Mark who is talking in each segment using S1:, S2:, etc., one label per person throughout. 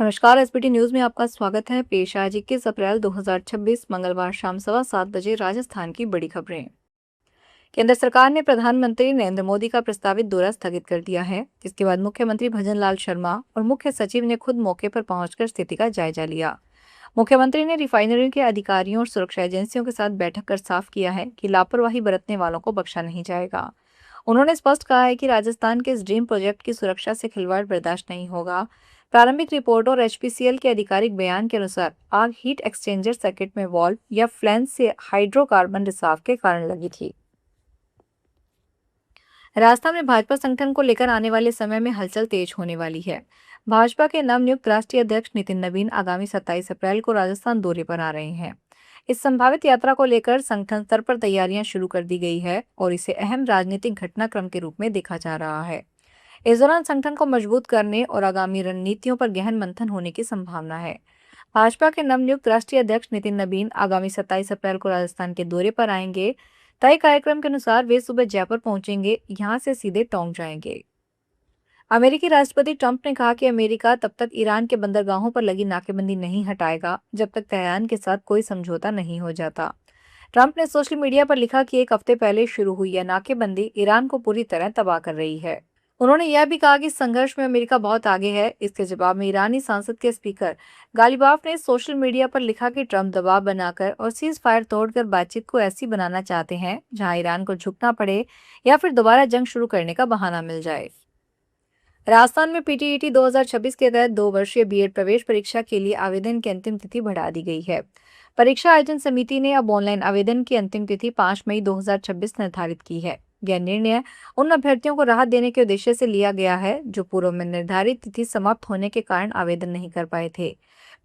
S1: नमस्कार। SBT news में आपका स्वागत है। पेश आज 21 अप्रैल 2026 मंगलवार शाम 7:15 बजे राजस्थान की बड़ी खबरें। केंद्र सरकार ने प्रधानमंत्री नरेंद्र मोदी का प्रस्तावित दौरा स्थगित कर दिया है, जिसके बाद मुख्यमंत्री भजनलाल शर्मा और मुख्य सचिव ने खुद मौके पर पहुंचकर स्थिति का जायजा लिया। मुख्यमंत्री ने रिफाइनरी के अधिकारियों और सुरक्षा एजेंसियों के साथ बैठक कर साफ किया है कि लापरवाही बरतने वालों को बख्शा नहीं जाएगा। उन्होंने स्पष्ट कहा है कि राजस्थान के इस ड्रीम प्रोजेक्ट की सुरक्षा से खिलवाड़ बर्दाश्त नहीं होगा। प्रारंभिक रिपोर्ट और एचपीसीएल के आधिकारिक बयान के अनुसार आग हीट एक्सचेंजर सर्किट में वॉल्व या फ्लैंज से हाइड्रोकार्बन रिसाव के कारण लगी थी। राजस्थान में भाजपा संगठन को लेकर आने वाले समय में हलचल तेज होने वाली है। भाजपा के नवनियुक्त राष्ट्रीय अध्यक्ष नितिन नवीन आगामी 27 अप्रैल को राजस्थान दौरे पर आ रहे हैं। इस संभावित यात्रा को लेकर संगठन स्तर पर तैयारियां शुरू कर दी गई है और इसे अहम राजनीतिक घटनाक्रम के रूप में देखा जा रहा है। इस दौरान संगठन को मजबूत करने और आगामी रणनीतियों पर गहन मंथन होने की संभावना है। भाजपा के नवनियुक्त राष्ट्रीय अध्यक्ष नितिन नवीन आगामी 27 अप्रैल को राजस्थान के दौरे पर आएंगे। तय कार्यक्रम के अनुसार वे सुबह जयपुर पहुंचेंगे, यहां से सीधे टोंक जाएंगे। अमेरिकी राष्ट्रपति ट्रंप ने कहा कि अमेरिका तब तक ईरान के बंदरगाहों पर लगी नाकेबंदी नहीं हटाएगा जब तक तेहरान के साथ कोई समझौता नहीं हो जाता। ट्रंप ने सोशल मीडिया पर लिखा कि एक हफ्ते पहले शुरू हुई यह नाकेबंदी ईरान को पूरी तरह तबाह कर रही है। उन्होंने यह भी कहा कि इस संघर्ष में अमेरिका बहुत आगे है। इसके जवाब में ईरानी संसद के स्पीकर गालिबाफ ने सोशल मीडिया पर लिखा कि ट्रंप दबाव बनाकर और सीज फायर तोड़कर बातचीत को ऐसी बनाना चाहते हैं जहां ईरान को झुकना पड़े या फिर दोबारा जंग शुरू करने का बहाना मिल जाए। राजस्थान में पीटीईटी 2026 के तहत 2 वर्षीय बीएड प्रवेश परीक्षा के लिए आवेदन की अंतिम तिथि बढ़ा दी गई है। परीक्षा आयोजन समिति ने अब ऑनलाइन आवेदन की अंतिम तिथि 5 मई 2026 निर्धारित की है। यह निर्णय उन अभ्यर्थियों को राहत देने के उद्देश्य से लिया गया है जो पूर्व में निर्धारित तिथि समाप्त होने के कारण आवेदन नहीं कर पाए थे।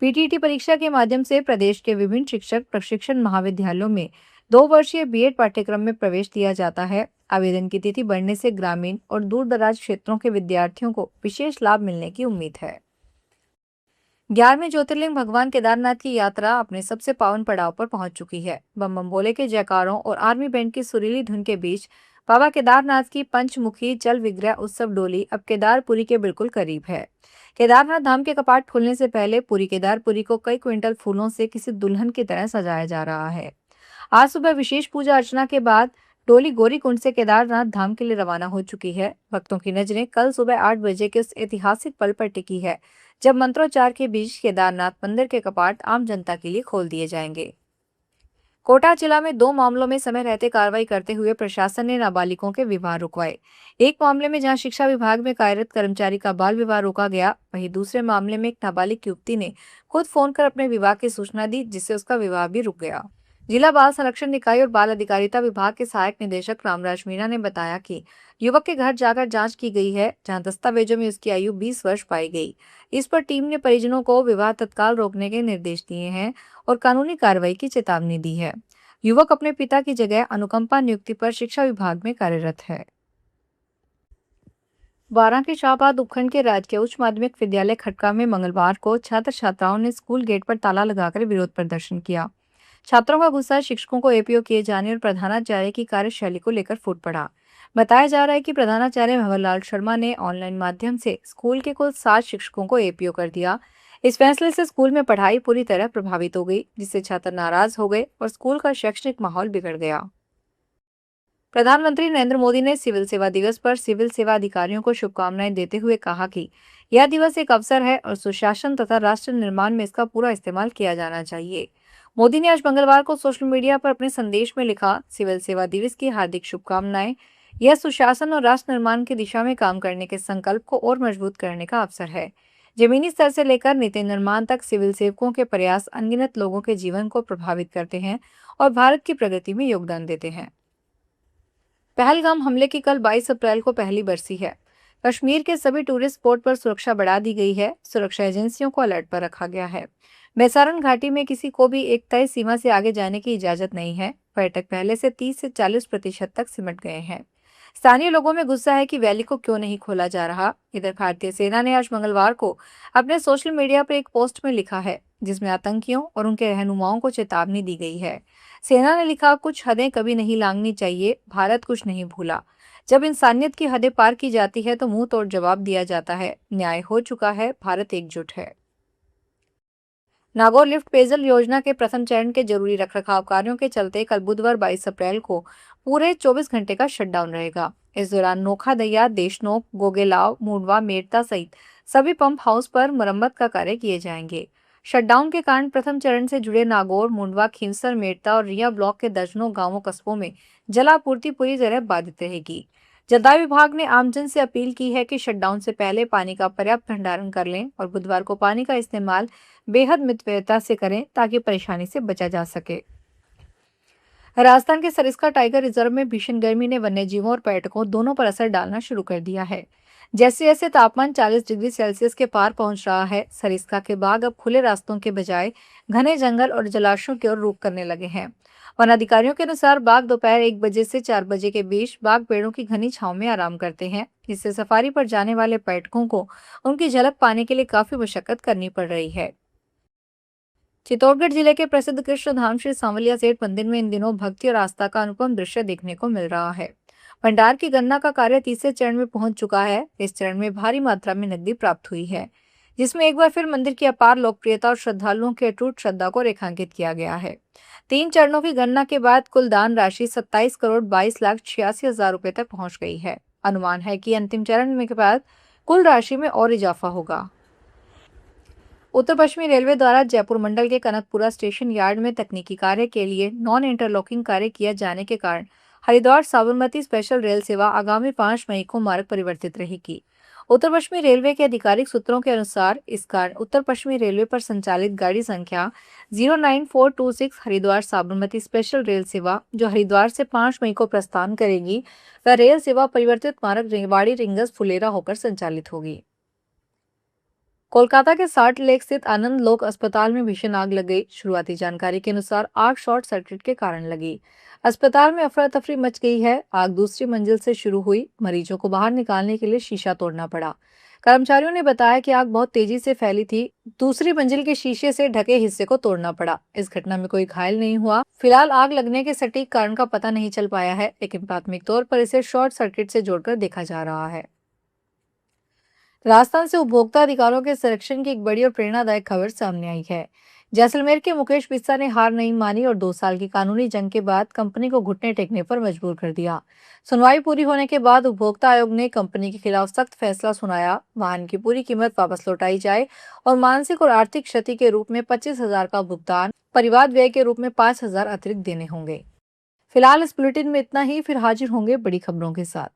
S1: पीटीईटी परीक्षा के माध्यम से प्रदेश के विभिन्न शिक्षक प्रशिक्षण महाविद्यालयों में 2 वर्षीय बीएड पाठ्यक्रम में प्रवेश दिया जाता है। आवेदन की तिथि बढ़ने से ग्रामीण और दूर दराज क्षेत्रों के विद्यार्थियों को विशेष लाभ मिलने की उम्मीद है। 11वें ज्योतिर्लिंग भगवान केदारनाथ की यात्रा अपने सबसे पावन पड़ाव पर पहुंच चुकी है। बम बम भोले के जयकारों और आर्मी बैंड की सुरीली धुन के बीच बाबा केदारनाथ की पंचमुखी जल विग्रह उत्सव डोली अब केदारपुरी के बिल्कुल करीब है। केदारनाथ धाम के कपाट खुलने से पहले पूरी केदारपुरी को कई क्विंटल फूलों से किसी दुल्हन की तरह सजाया जा रहा है। आज सुबह विशेष पूजा अर्चना के बाद डोली गौरीकुंड से केदारनाथ धाम के लिए रवाना हो चुकी है। भक्तों की नजरें कल सुबह 8 बजे के उस ऐतिहासिक पल पर टिकी है जब मंत्रोच्चार के बीच केदारनाथ मंदिर के कपाट आम जनता के लिए खोल दिए जाएंगे। कोटा जिला में 2 मामलों में समय रहते कार्रवाई करते हुए प्रशासन ने नाबालिगों के विवाह रुकवाए। एक मामले में जहां शिक्षा विभाग में कार्यरत कर्मचारी का बाल विवाह रोका गया, वहीं दूसरे मामले में एक नाबालिग युवती ने खुद फोन कर अपने विवाह की सूचना दी, जिससे उसका विवाह भी रुक गया। जिला बाल संरक्षण निकाय और बाल अधिकारिता विभाग के सहायक निदेशक रामराज मीणा ने बताया कि युवक के घर जाकर जांच की गई है, जहां दस्तावेजों में उसकी आयु 20 वर्ष पाई गई। इस पर टीम ने परिजनों को विवाह तत्काल रोकने के निर्देश दिए हैं और कानूनी कार्रवाई की चेतावनी दी है। युवक अपने पिता की जगह अनुकंपा नियुक्ति पर शिक्षा विभाग में कार्यरत है। बारां के शाहबाद उपखंड के राजकीय उच्च माध्यमिक विद्यालय खटका में मंगलवार को छात्र छात्राओं ने स्कूल गेट पर ताला लगाकर विरोध प्रदर्शन किया। छात्रों का गुस्सा शिक्षकों को एपीओ किए जाने और प्रधानाचार्य की कार्यशैली को लेकर फूट पड़ा। बताया जा रहा है कि प्रधानाचार्य भंवरलाल शर्मा ने ऑनलाइन माध्यम से स्कूल के कुल 7 शिक्षकों को एपीओ कर दिया। इस फैसले से स्कूल में पढ़ाई पूरी तरह प्रभावित हो गई, जिससे छात्र नाराज हो गए और स्कूल का शैक्षणिक माहौल बिगड़ गया। प्रधानमंत्री नरेंद्र मोदी ने सिविल सेवा दिवस पर सिविल सेवा अधिकारियों को शुभकामनाएं देते हुए कहा कि यह दिवस एक अवसर है और सुशासन तथा राष्ट्र निर्माण में इसका पूरा इस्तेमाल किया जाना चाहिए। मोदी ने आज मंगलवार को सोशल मीडिया पर अपने संदेश में लिखा, सिविल सेवा दिवस की हार्दिक शुभकामनाएं। यह सुशासन और राष्ट्र निर्माण की दिशा में काम करने के संकल्प को और मजबूत करने का अवसर है। जमीनी स्तर से लेकर नीति निर्माण तक सिविल सेवकों के प्रयास अनगिनत लोगों के जीवन को प्रभावित करते हैं और भारत की प्रगति में योगदान देते हैं। पहलगाम हमले की कल 22 अप्रैल को पहली बरसी है। कश्मीर के सभी टूरिस्ट स्पॉट पर सुरक्षा बढ़ा दी गई है। सुरक्षा एजेंसियों को अलर्ट पर रखा गया है। मैसारन घाटी में किसी को भी एक तय सीमा से आगे जाने की इजाजत नहीं है। पर्यटक पहले से 30 से 40% तक सिमट गए हैं। स्थानीय लोगों में गुस्सा है कि वैली को क्यों नहीं खोला जा रहा। इधर भारतीय सेना ने आज मंगलवार को अपने सोशल मीडिया पर एक पोस्ट में लिखा है, जिसमें आतंकियों और उनके रहनुमाओं को चेतावनी दी गई है। सेना ने लिखा, कुछ हदें कभी नहीं लांघनी चाहिए, भारत कुछ नहीं भूला। जब इंसानियत की हदें पार की जाती है तो मुंह तोड़ जवाब दिया जाता है। न्याय हो चुका है, भारत एकजुट है। नागौर लिफ्ट पेयजल योजना के प्रथम चरण के जरूरी रखरखाव कार्यों के चलते कल बुधवार 22 अप्रैल को पूरे 24 घंटे का शटडाउन रहेगा। इस दौरान नोखा दैया, देशनोक, गोगेलाव, मूंडवा, मेड़ता सहित सभी पंप हाउस पर मरम्मत का कार्य किए जाएंगे। शटडाउन के कारण प्रथम चरण से जुड़े नागौर, मुंडवा, खींवसर, मेड़ता और रिया ब्लॉक के दर्जनों गांवों कस्बों में जलापूर्ति पूरी तरह बाधित रहेगी। जलदाय विभाग ने आमजन से अपील की है कि शटडाउन से पहले पानी का पर्याप्त भंडारण कर लें और बुधवार को पानी का इस्तेमाल बेहद मितव्ययता से करें ताकि परेशानी से बचा जा सके। राजस्थान के सरिस्का टाइगर रिजर्व में भीषण गर्मी ने वन्यजीवों और पर्यटकों दोनों पर असर डालना शुरू कर दिया है। जैसे जैसे तापमान 40 डिग्री सेल्सियस के पार पहुंच रहा है, सरिस्का के बाग अब खुले रास्तों के बजाय घने जंगल और जलाशयों की ओर रुख करने लगे हैं। वन अधिकारियों के अनुसार बाघ दोपहर 1 बजे से 4 बजे के बीच बाघ पेड़ों की घनी छांव में आराम करते हैं, जिससे सफारी पर जाने वाले पर्यटकों को उनकी झलक पाने के लिए काफी मशक्कत करनी पड़ रही है। चित्तौड़गढ़ जिले के प्रसिद्ध कृष्ण धाम श्री सांवलिया सेठ मंदिर में इन दिनों भक्ति और आस्था का अनुपम दृश्य देखने को मिल रहा है। भंडार की गणना का कार्य तीसरे चरण में पहुंच चुका है। इस चरण में भारी मात्रा में नकदी प्राप्त हुई है, जिसमें एक बार फिर मंदिर की अपार लोकप्रियता और श्रद्धालुओं की अटूट श्रद्धा को रेखांकित किया गया है। 3 चरणों की गणना के बाद कुल दान राशि 27 करोड़ 22 लाख 86 हजार रुपए तक पहुंच गई है। अनुमान है कि अंतिम चरण में के बाद कुल राशि में और इजाफा होगा। उत्तर पश्चिमी रेलवे द्वारा जयपुर मंडल के कनकपुरा स्टेशन यार्ड में तकनीकी कार्य के लिए नॉन इंटरलॉकिंग कार्य किया जाने के कारण हरिद्वार साबरमती स्पेशल रेल सेवा आगामी 5 मई को मार्ग परिवर्तित रहेगी। उत्तर पश्चिमी रेलवे के आधिकारिक सूत्रों के अनुसार इस कारण उत्तर पश्चिमी रेलवे पर संचालित गाड़ी संख्या 09426 हरिद्वार साबरमती स्पेशल रेल सेवा, जो हरिद्वार से 5 मई को प्रस्थान करेगी, वह रेल सेवा परिवर्तित मार्ग रेवाड़ी रिंगस फुलेरा होकर संचालित होगी। कोलकाता के साल्ट लेक स्थित आनंद लोक अस्पताल में भीषण आग लग गई। शुरुआती जानकारी के अनुसार आग शॉर्ट सर्किट के कारण लगी। अस्पताल में अफरा तफरी मच गई है। आग दूसरी मंजिल से शुरू हुई। मरीजों को बाहर निकालने के लिए शीशा तोड़ना पड़ा। कर्मचारियों ने बताया कि आग बहुत तेजी से फैली थी। दूसरी मंजिल के शीशे से ढके हिस्से को तोड़ना पड़ा। इस घटना में कोई घायल नहीं हुआ। फिलहाल आग लगने के सटीक कारण का पता नहीं चल पाया है, लेकिन प्राथमिक तौर पर इसे शॉर्ट सर्किट से जोड़कर देखा जा रहा है। राजस्थान से उपभोक्ता अधिकारों के संरक्षण की एक बड़ी और प्रेरणादायक खबर सामने आई है। जैसलमेर के मुकेश बिस्सा ने हार नहीं मानी और 2 साल की कानूनी जंग के बाद कंपनी को घुटने टेकने पर मजबूर कर दिया। सुनवाई पूरी होने के बाद उपभोक्ता आयोग ने कंपनी के खिलाफ सख्त फैसला सुनाया। वाहन की पूरी कीमत वापस लौटाई जाए और मानसिक और आर्थिक क्षति के रूप में 25,000 का भुगतान, परिवार व्यय के रूप में 5,000 अतिरिक्त देने होंगे। फिलहाल इस बुलेटिन में इतना ही। फिर हाजिर होंगे बड़ी खबरों के साथ।